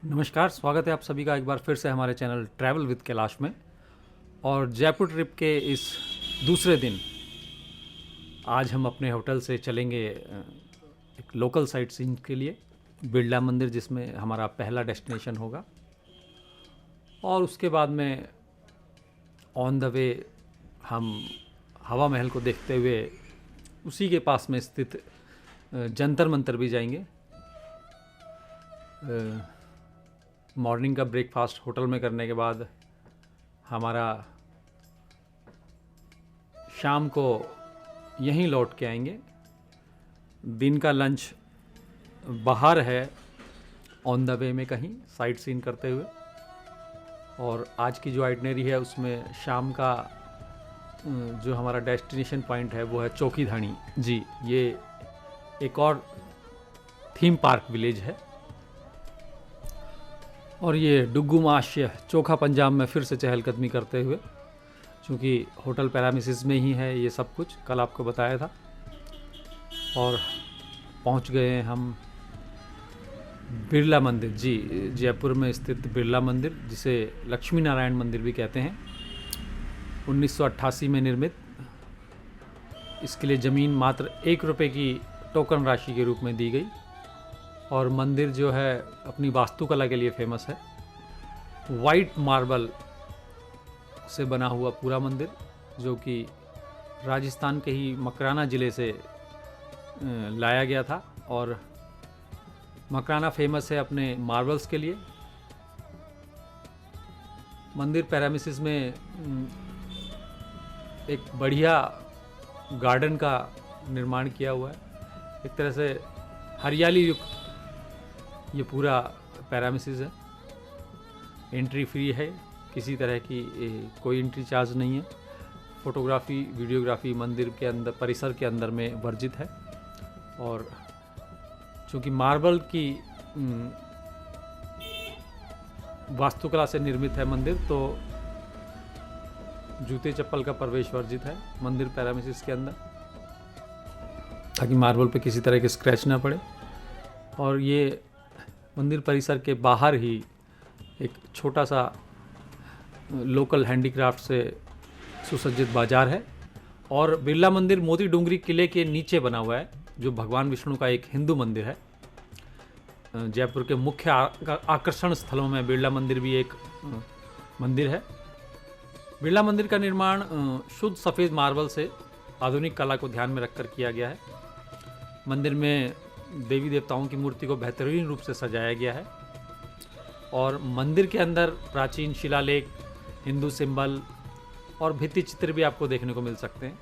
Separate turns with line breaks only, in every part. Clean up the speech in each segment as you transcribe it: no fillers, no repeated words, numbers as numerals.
नमस्कार, स्वागत है आप सभी का एक बार फिर से हमारे चैनल ट्रैवल विद कैलाश में। और जयपुर ट्रिप के इस दूसरे दिन आज हम अपने होटल से चलेंगे एक लोकल साइट सीइंग के लिए बिरला मंदिर, जिसमें हमारा पहला डेस्टिनेशन होगा। और उसके बाद में ऑन द वे हम हवा महल को देखते हुए उसी के पास में स्थित जंतर मंतर भी जाएंगे। मॉर्निंग का ब्रेकफास्ट होटल में करने के बाद हमारा शाम को यहीं लौट के आएंगे। दिन का लंच बाहर है ऑन द वे में कहीं साइट सीन करते हुए। और आज की जो आइटनरी है उसमें शाम का जो हमारा डेस्टिनेशन पॉइंट है वो है चौकीधानी जी। ये एक और थीम पार्क विलेज है। और ये डुग्गू माश्य चोखा पंजाब में फिर से चहलकदमी करते हुए, चूँकि होटल पैरामिसिस में ही है ये सब कुछ, कल आपको बताया था। और पहुंच गए हैं हम बिरला मंदिर जी, जयपुर में स्थित बिरला मंदिर, जिसे लक्ष्मी नारायण मंदिर भी कहते हैं। 1988 में निर्मित। इसके लिए ज़मीन मात्र 1 रुपये की टोकन राशि के रूप में दी गई। और मंदिर जो है अपनी वास्तुकला के लिए फेमस है। वाइट मार्बल से बना हुआ पूरा मंदिर, जो कि राजस्थान के ही मकराना ज़िले से लाया गया था। और मकराना फेमस है अपने मार्बल्स के लिए। मंदिर पैरामिसिस में एक बढ़िया गार्डन का निर्माण किया हुआ है। एक तरह से हरियाली युक्त ये पूरा पैरामिसिस है। एंट्री फ्री है, किसी तरह की कोई एंट्री चार्ज नहीं है। फोटोग्राफी वीडियोग्राफी मंदिर के अंदर परिसर के अंदर में वर्जित है। और चूँकि मार्बल की वास्तुकला से निर्मित है मंदिर, तो जूते चप्पल का प्रवेश वर्जित है मंदिर पैरामिसिस के अंदर, ताकि मार्बल पे किसी तरह के स्क्रैच ना पड़े। और ये मंदिर परिसर के बाहर ही एक छोटा सा लोकल हैंडीक्राफ्ट से सुसज्जित बाजार है। और बिरला मंदिर मोती डूंगरी किले के नीचे बना हुआ है, जो भगवान विष्णु का एक हिंदू मंदिर है। जयपुर के मुख्य आकर्षण स्थलों में बिरला मंदिर भी एक मंदिर है। बिरला मंदिर का निर्माण शुद्ध सफ़ेद मार्बल से आधुनिक कला को ध्यान में रखकर किया गया है। मंदिर में देवी देवताओं की मूर्ति को बेहतरीन रूप से सजाया गया है। और मंदिर के अंदर प्राचीन शिलालेख, हिंदू सिंबल और भित्ति चित्र भी आपको देखने को मिल सकते हैं।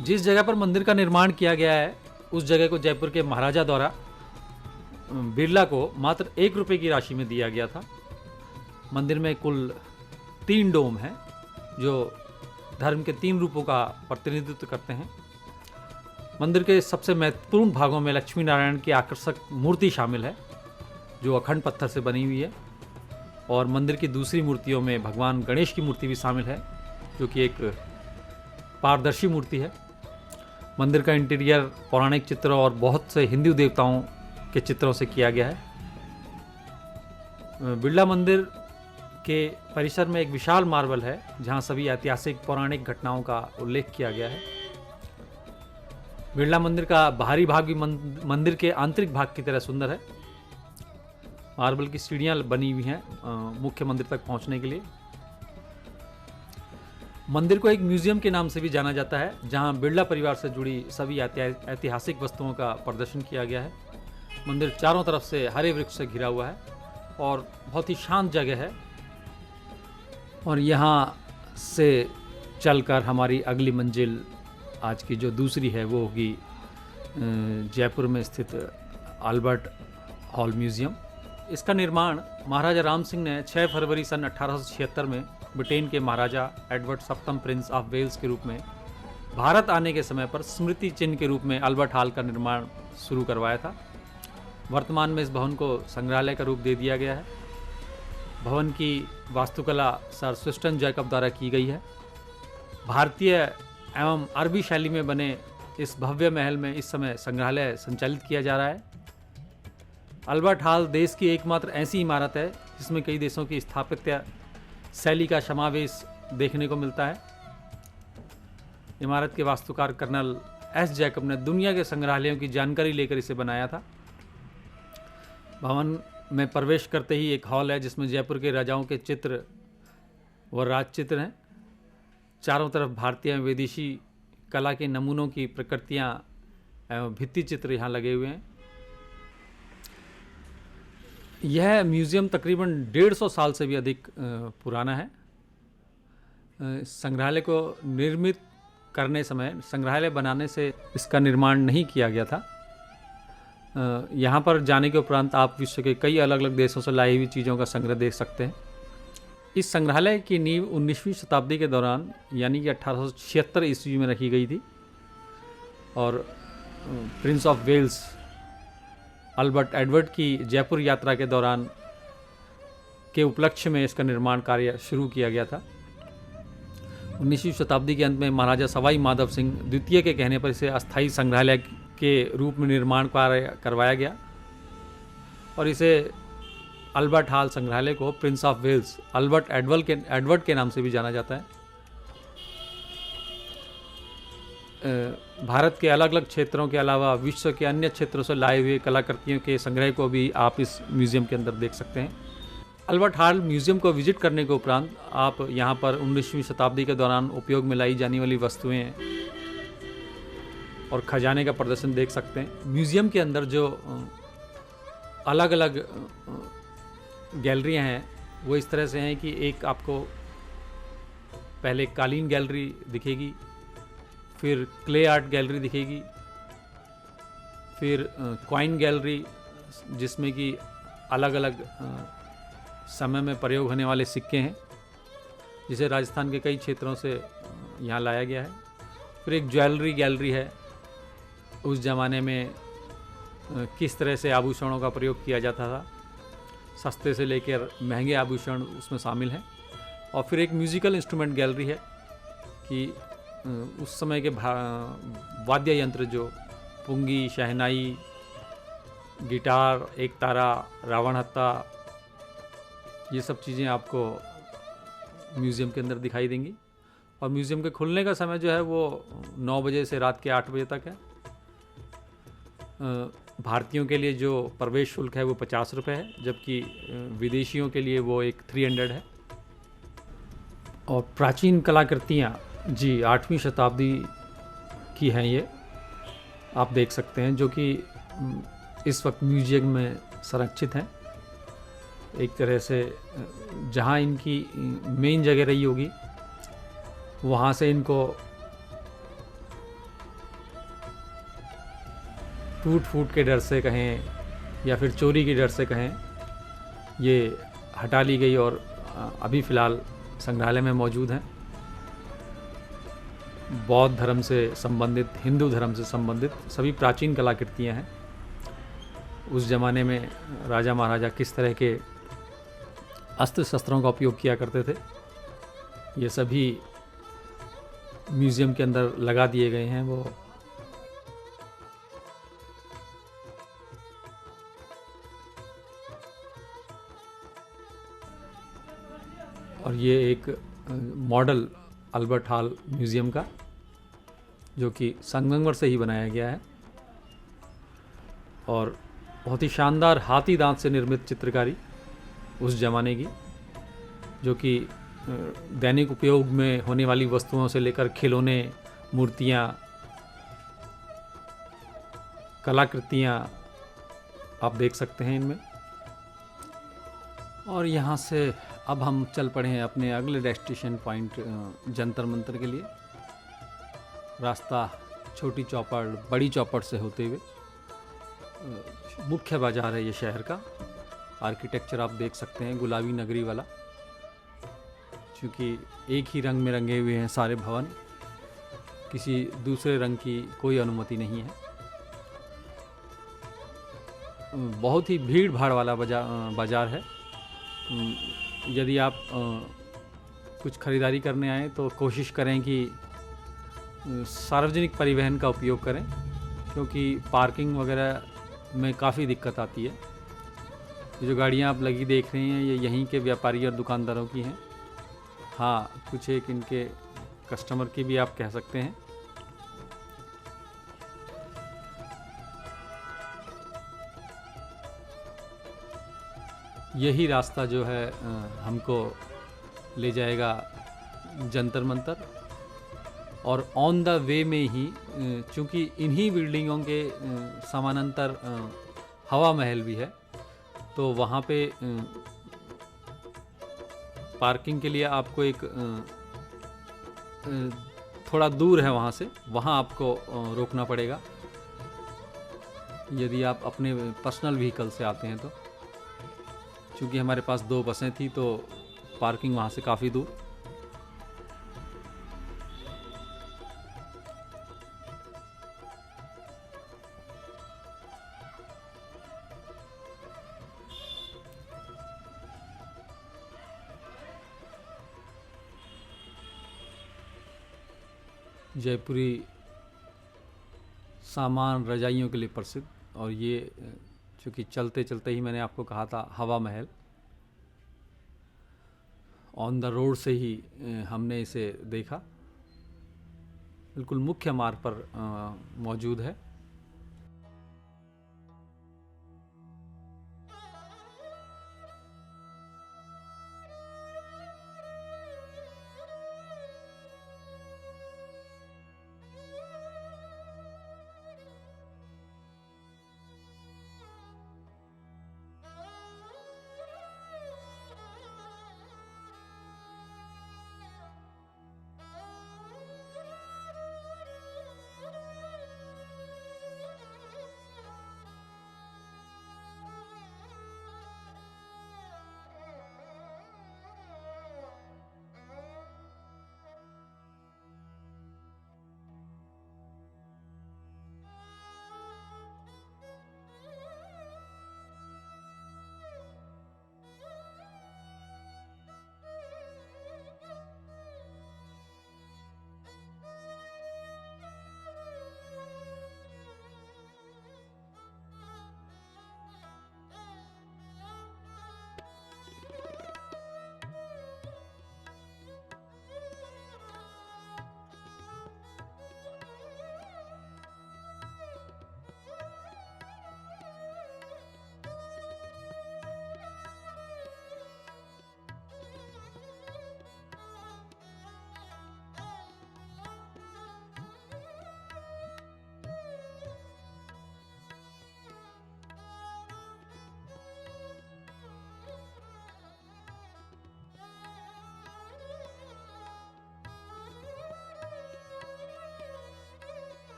जिस जगह पर मंदिर का निर्माण किया गया है उस जगह को जयपुर के महाराजा द्वारा बिरला को मात्र 1 रुपये की राशि में दिया गया था। मंदिर में कुल 3 डोम हैं, जो धर्म के 3 रूपों का प्रतिनिधित्व करते हैं। मंदिर के सबसे महत्वपूर्ण भागों में लक्ष्मी नारायण की आकर्षक मूर्ति शामिल है, जो अखंड पत्थर से बनी हुई है। और मंदिर की दूसरी मूर्तियों में भगवान गणेश की मूर्ति भी शामिल है, जो कि एक पारदर्शी मूर्ति है। मंदिर का इंटीरियर पौराणिक चित्रों और बहुत से हिंदू देवताओं के चित्रों से किया गया है। बिरला मंदिर के परिसर में एक विशाल मार्बल है, जहां सभी ऐतिहासिक पौराणिक घटनाओं का उल्लेख किया गया है। बिरला मंदिर का बाहरी भाग भी मंदिर के आंतरिक भाग की तरह सुंदर है। मार्बल की सीढ़ियां बनी हुई हैं मुख्य मंदिर तक पहुंचने के लिए। मंदिर को एक म्यूजियम के नाम से भी जाना जाता है, जहां बिरला परिवार से जुड़ी सभी ऐतिहासिक वस्तुओं का प्रदर्शन किया गया है। मंदिर चारों तरफ से हरे वृक्ष से घिरा हुआ है और बहुत ही शांत जगह है। और यहाँ से चलकर हमारी अगली मंजिल आज की जो दूसरी है वो होगी जयपुर में स्थित अल्बर्ट हॉल म्यूज़ियम। इसका निर्माण महाराजा राम सिंह ने 6 फरवरी सन 1876 में ब्रिटेन के महाराजा एडवर्ड सप्तम प्रिंस ऑफ वेल्स के रूप में भारत आने के समय पर स्मृति चिन्ह के रूप में अल्बर्ट हॉल का निर्माण शुरू करवाया था। वर्तमान में इस भवन को संग्रहालय का रूप दे दिया गया है। भवन की वास्तुकला सर स्विस्टन जैकब द्वारा की गई है। भारतीय एवं अरबी शैली में बने इस भव्य महल में इस समय संग्रहालय संचालित किया जा रहा है। अल्बर्ट हॉल देश की एकमात्र ऐसी इमारत है जिसमें कई देशों की स्थापत्य शैली का समावेश देखने को मिलता है। इमारत के वास्तुकार कर्नल एस जैकब ने दुनिया के संग्रहालयों की जानकारी लेकर इसे बनाया था। भवन में प्रवेश करते ही एक हॉल है जिसमें जयपुर के राजाओं के चित्र व राजचित्र हैं। चारों तरफ भारतीय एवं विदेशी कला के नमूनों की प्रकृतियाँ एवं भित्ति चित्र यहाँ लगे हुए हैं। यह म्यूज़ियम तकरीबन 150 साल से भी अधिक पुराना है। संग्रहालय को निर्मित करने समय, संग्रहालय बनाने से इसका निर्माण नहीं किया गया था। यहाँ पर जाने के उपरांत आप विश्व के कई अलग अलग देशों से लाई हुई चीज़ों का संग्रह देख सकते हैं। इस संग्रहालय की नींव 19वीं शताब्दी के दौरान यानी कि 1876 ईस्वी में रखी गई थी और Prince of Wales Albert Edward की जयपुर यात्रा के दौरान के उपलक्ष्य में इसका निर्माण कार्य शुरू किया गया था। 19वीं शताब्दी के अंत में महाराजा सवाई माधव सिंह द्वितीय के कहने पर इसे अस्थायी संग्रहालय के रूप में निर्माण कार्य करवाया गया और इसे अल्बर्ट हॉल संग्रहालय को Prince of Wales Albert Edward के नाम से भी जाना जाता है। भारत के अलग अलग क्षेत्रों के अलावा विश्व के अन्य क्षेत्रों से लाए हुए कलाकृतियों के संग्रह को भी आप इस म्यूज़ियम के अंदर देख सकते हैं। अल्बर्ट हॉल म्यूज़ियम को विजिट करने के उपरांत आप यहाँ पर 19वीं शताब्दी के दौरान उपयोग में लाई जाने वाली वस्तुएं और खजाने का प्रदर्शन देख सकते हैं। म्यूज़ियम के अंदर जो अलग अलग गैलरियाँ हैं वो इस तरह से हैं कि एक आपको पहले कालीन गैलरी दिखेगी, फिर क्ले आर्ट गैलरी दिखेगी, फिर कॉइन गैलरी जिसमें कि अलग अलग समय में प्रयोग होने वाले सिक्के हैं जिसे राजस्थान के कई क्षेत्रों से यहाँ लाया गया है। फिर एक ज्वेलरी गैलरी है, उस ज़माने में किस तरह से आभूषणों का प्रयोग किया जाता था, सस्ते से लेकर महंगे आभूषण उसमें शामिल हैं। और फिर एक म्यूज़िकल इंस्ट्रूमेंट गैलरी है कि उस समय के वाद्य यंत्र जो पुंगी, शहनाई, गिटार, एक तारा, रावण हत्ता, ये सब चीज़ें आपको म्यूज़ियम के अंदर दिखाई देंगी। और म्यूज़ियम के खुलने का समय जो है वो 9 बजे से रात के 8 बजे तक है। भारतीयों के लिए जो प्रवेश शुल्क है वो 50 रुपये है, जबकि विदेशियों के लिए वो एक 300 है। और प्राचीन कलाकृतियाँ जी 8वीं शताब्दी की हैं, ये आप देख सकते हैं, जो कि इस वक्त म्यूजियम में संरक्षित हैं। एक तरह से जहाँ इनकी मेन जगह रही होगी वहाँ से इनको टूट फूट के डर से कहें या फिर चोरी के डर से कहें, ये हटा ली गई और अभी फ़िलहाल संग्रहालय में मौजूद हैं। बौद्ध धर्म से संबंधित, हिंदू धर्म से संबंधित सभी प्राचीन कलाकृतियाँ हैं। उस ज़माने में राजा महाराजा किस तरह के अस्त्र शस्त्रों का उपयोग किया करते थे, ये सभी म्यूज़ियम के अंदर लगा दिए गए हैं। वो और ये एक मॉडल अल्बर्ट हॉल म्यूज़ियम का, जो कि संगमरमर से ही बनाया गया है और बहुत ही शानदार हाथी दांत से निर्मित चित्रकारी उस ज़माने की, जो कि दैनिक उपयोग में होने वाली वस्तुओं से लेकर खिलौने, मूर्तियाँ, कलाकृतियाँ आप देख सकते हैं इनमें। और यहाँ से अब हम चल पड़े हैं अपने अगले डेस्टिनेशन पॉइंट जंतर मंतर के लिए। रास्ता छोटी चौपड़, बड़ी चौपड़ से होते हुए मुख्य बाज़ार है ये शहर का। आर्किटेक्चर आप देख सकते हैं गुलाबी नगरी वाला, क्योंकि एक ही रंग में रंगे हुए हैं सारे भवन, किसी दूसरे रंग की कोई अनुमति नहीं है। बहुत ही भीड़ भाड़ वाला बाज़ार है। यदि आप कुछ ख़रीदारी करने आएँ तो कोशिश करें कि सार्वजनिक परिवहन का उपयोग करें, क्योंकि पार्किंग वगैरह में काफ़ी दिक्कत आती है। ये जो गाड़ियाँ आप लगी देख रही हैं ये यहीं के व्यापारी और दुकानदारों की हैं। हाँ, कुछ एक इनके कस्टमर की भी आप कह सकते हैं। यही रास्ता जो है हमको ले जाएगा जंतर मंतर, और ऑन द वे में ही चूँकि इन्हीं बिल्डिंगों के समानांतर हवा महल भी है, तो वहाँ पे पार्किंग के लिए आपको एक थोड़ा दूर है वहाँ से, वहाँ आपको रोकना पड़ेगा यदि आप अपने पर्सनल व्हीकल से आते हैं तो। चूँकि हमारे पास 2 बसें थी तो पार्किंग वहाँ से काफ़ी दूर। जयपुरी सामान रजाइयों के लिए प्रसिद्ध, और ये चूँकि चलते चलते ही मैंने आपको कहा था हवा महल, ऑन द रोड से ही हमने इसे देखा, बिल्कुल मुख्य मार्ग पर मौजूद है।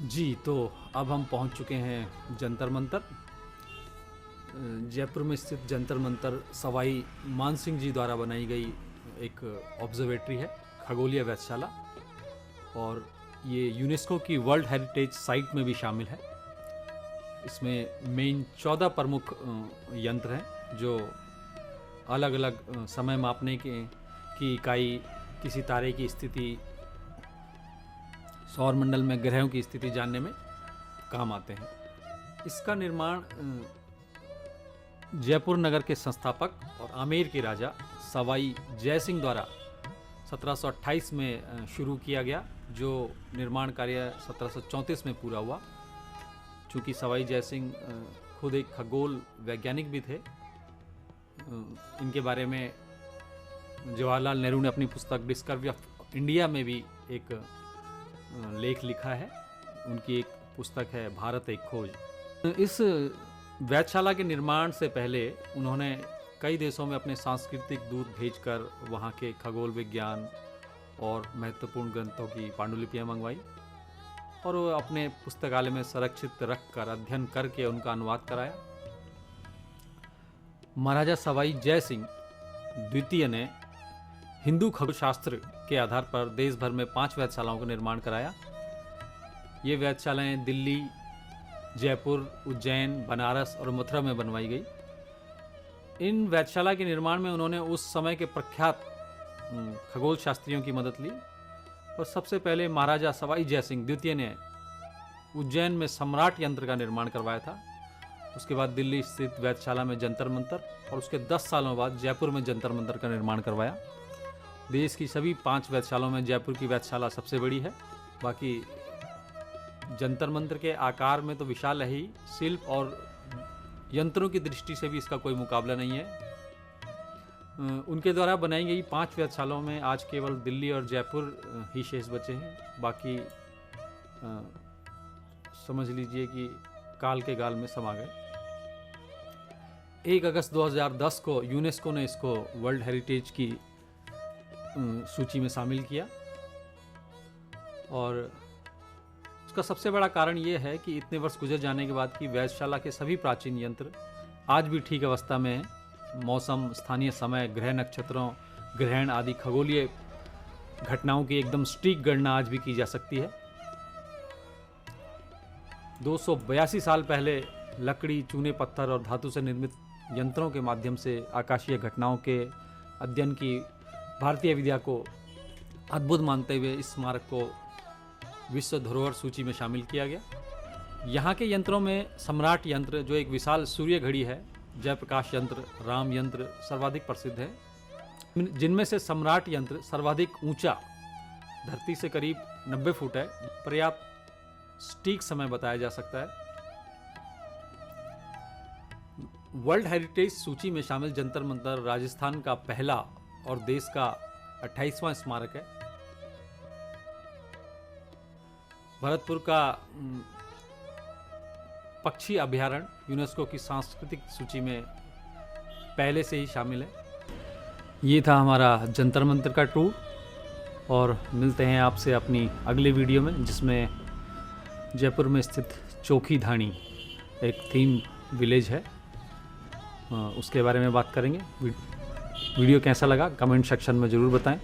जी, तो अब हम पहुंच चुके हैं जंतर मंतर। जयपुर में स्थित जंतर मंतर सवाई मानसिंह जी द्वारा बनाई गई एक ऑब्जर्वेटरी है, खगोलीय वेधशाला, और ये यूनेस्को की वर्ल्ड हेरिटेज साइट में भी शामिल है। इसमें मेन 14 प्रमुख यंत्र हैं जो अलग अलग समय मापने की इकाई, किसी तारे की स्थिति, सौर मंडल में ग्रहों की स्थिति जानने में काम आते हैं। इसका निर्माण जयपुर नगर के संस्थापक और आमेर के राजा सवाई जय सिंह द्वारा 1728 में शुरू किया गया, जो निर्माण कार्य 1734 में पूरा हुआ। चूँकि सवाई जय सिंह खुद एक खगोल वैज्ञानिक भी थे, इनके बारे में जवाहरलाल नेहरू ने अपनी पुस्तक डिस्कवरी ऑफ इंडिया में भी एक लेख लिखा है। उनकी एक पुस्तक है भारत एक खोज। इस वेधशाला के निर्माण से पहले उन्होंने कई देशों में अपने सांस्कृतिक दूत भेजकर वहाँ के खगोल विज्ञान और महत्वपूर्ण ग्रंथों की पांडुलिपियाँ मंगवाई, और वो अपने पुस्तकालय में संरक्षित रखकर अध्ययन करके उनका अनुवाद कराया। महाराजा सवाई जय सिंह द्वितीय ने हिंदू खगोल शास्त्र के आधार पर देश भर में 5 वेधशालाओं का निर्माण कराया। ये वेधशालाएं दिल्ली, जयपुर, उज्जैन, बनारस और मथुरा में बनवाई गई। इन वेधशाला के निर्माण में उन्होंने उस समय के प्रख्यात खगोल शास्त्रियों की मदद ली, और सबसे पहले महाराजा सवाई जयसिंह द्वितीय ने उज्जैन में सम्राट यंत्र का निर्माण करवाया था। उसके बाद दिल्ली स्थित वेधशाला में जंतर मंतर और उसके 10 सालों बाद जयपुर में जंतर मंतर का निर्माण करवाया। देश की सभी 5 वेधशालाओं में जयपुर की वेधशाला सबसे बड़ी है। बाकी जंतर मंतर के आकार में तो विशाल है ही, शिल्प और यंत्रों की दृष्टि से भी इसका कोई मुकाबला नहीं है। उनके द्वारा बनाई गई 5 वेधशालाओं में आज केवल दिल्ली और जयपुर ही शेष बचे हैं। बाकी समझ लीजिए कि काल के गाल में समा गए। 1 अगस्त 2010 को यूनेस्को ने इसको वर्ल्ड हेरिटेज की सूची में शामिल किया और उसका सबसे बड़ा कारण ये है कि इतने वर्ष गुजर जाने के बाद कि वेधशाला के सभी प्राचीन यंत्र आज भी ठीक अवस्था में हैं। मौसम, स्थानीय समय, ग्रह नक्षत्रों, ग्रहण आदि खगोलीय घटनाओं की एकदम सटीक गणना आज भी की जा सकती है। 282 साल पहले लकड़ी, चूने पत्थर और धातु से निर्मित यंत्रों के माध्यम से आकाशीय घटनाओं के अध्ययन की भारतीय विद्या को अद्भुत मानते हुए इस स्मारक को विश्व धरोहर सूची में शामिल किया गया। यहाँ के यंत्रों में सम्राट यंत्र, जो एक विशाल सूर्य घड़ी है, जयप्रकाश यंत्र, राम यंत्र सर्वाधिक प्रसिद्ध है, जिनमें से सम्राट यंत्र सर्वाधिक ऊंचा, धरती से करीब 90 फुट है। पर्याप्त सटीक समय बताया जा सकता है। वर्ल्ड हेरिटेज सूची में शामिल जंतर मंतर राजस्थान का पहला और देश का 28वां स्मारक है। भरतपुर का पक्षी अभयारण्य यूनेस्को की सांस्कृतिक सूची में पहले से ही शामिल है। ये था हमारा जंतर मंतर का टूर और मिलते हैं आपसे अपनी अगले वीडियो में, जिसमें जयपुर में स्थित चोखी धानी एक थीम विलेज है, उसके बारे में बात करेंगे। वीडियो कैसा लगा कमेंट सेक्शन में ज़रूर बताएं।